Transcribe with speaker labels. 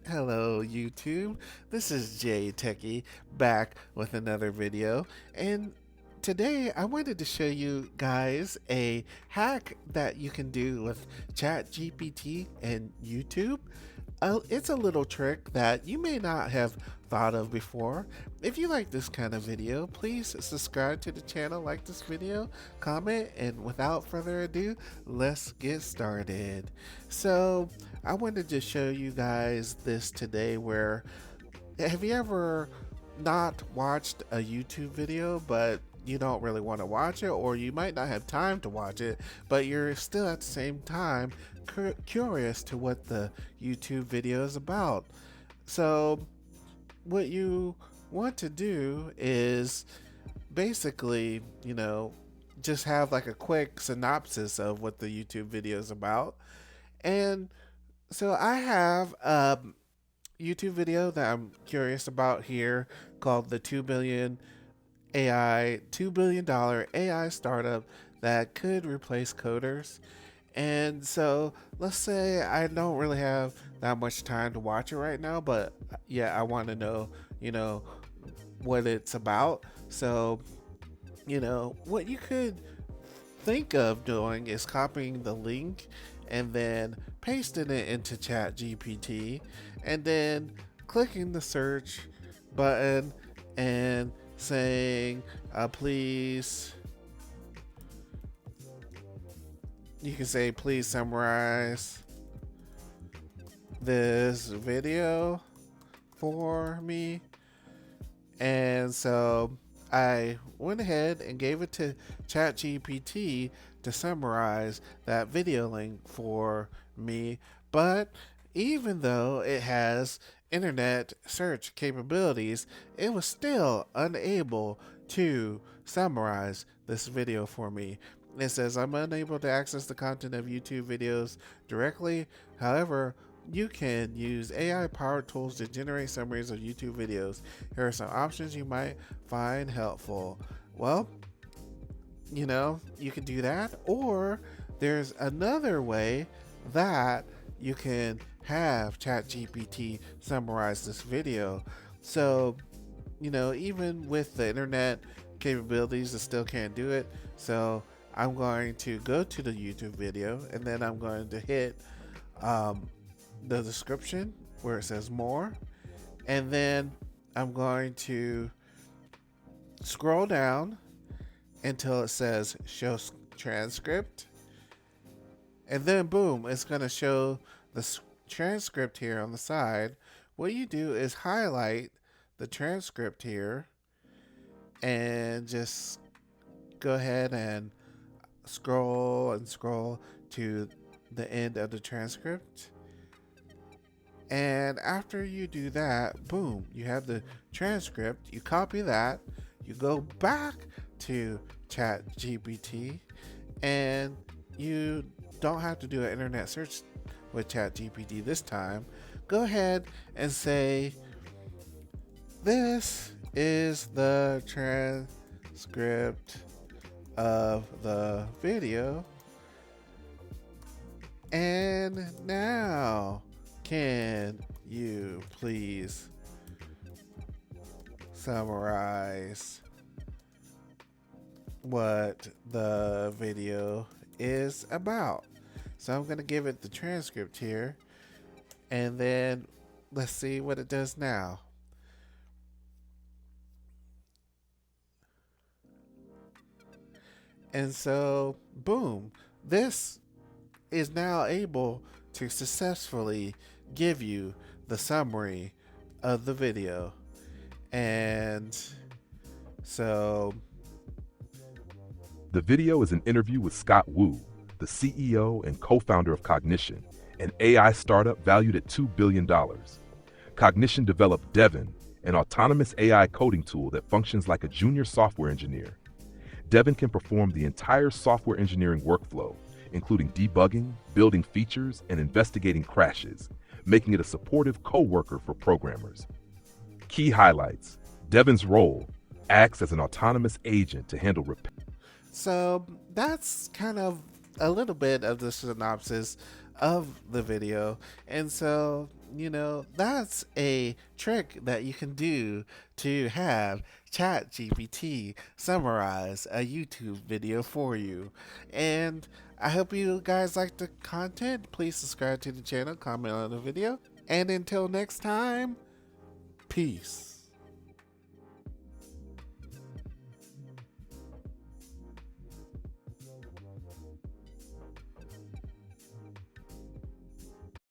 Speaker 1: Hello YouTube, this is Jay Techie back with another video, and today I wanted to show you guys a hack that you can do with ChatGPT and YouTube. It's a little trick that you may not have thought of before. If you like this kind of video, please subscribe to the channel, like this video, comment, and without further ado, let's get started. So I wanted to show you guys this today where, have you ever not watched a YouTube video but you don't really want to watch it, or you might not have time to watch it, but you're still at the same time curious to what the YouTube video is about? So what you want to do is basically, just have like a quick synopsis of what the YouTube video is about. And so I have a YouTube video that I'm curious about here called the $2 billion AI startup that could replace coders. And so let's say I don't really have that much time to watch it right now, but yeah, I want to know, what it's about. So, what you could think of doing is copying the link and then pasting it into ChatGPT and then clicking the search button and saying, please, you can say, please summarize this video for me. And so I went ahead and gave it to ChatGPT to summarize that video link for me. But even though it has internet search capabilities, it was still unable to summarize this video for me. It says, I'm unable to access the content of YouTube videos directly. However, you can use AI-powered tools to generate summaries of YouTube videos. Here are some options you might find helpful. Well, you can do that, or there's another way that you can have ChatGPT summarize this video. So, even with the internet capabilities, it still can't do it. So I'm going to go to the YouTube video, and then I'm going to hit the description where it says more, and then I'm going to scroll down until it says show transcript, and then boom, it's going to show the transcript here on the side. What you do is highlight the transcript here and just go ahead and scroll and scroll to the end of the transcript. And after you do that, boom, you have the transcript. You copy that, you go back to ChatGPT, and you don't have to do an internet search with ChatGPT this time. Go ahead and say, this is the transcript of the video, and now can you please summarize what the video is about? So I'm going to give it the transcript here, and then let's see what it does now. And so, boom, this is now able to successfully give you the summary of the video. And so
Speaker 2: the video is an interview with Scott Wu, the CEO and co-founder of Cognition, an AI startup valued at $2 billion. Cognition developed Devin, an autonomous AI coding tool that functions like a junior software engineer. Devin can perform the entire software engineering workflow, including debugging, building features, and investigating crashes, making it a supportive co-worker for programmers. Key highlights: Devin's role acts as an autonomous agent to handle repair.
Speaker 1: So that's kind of a little bit of the synopsis of the video. And so that's a trick that you can do to have ChatGPT summarize a YouTube video for you. And I hope you guys like the content. Please subscribe to the channel, comment on the video. And until next time, peace.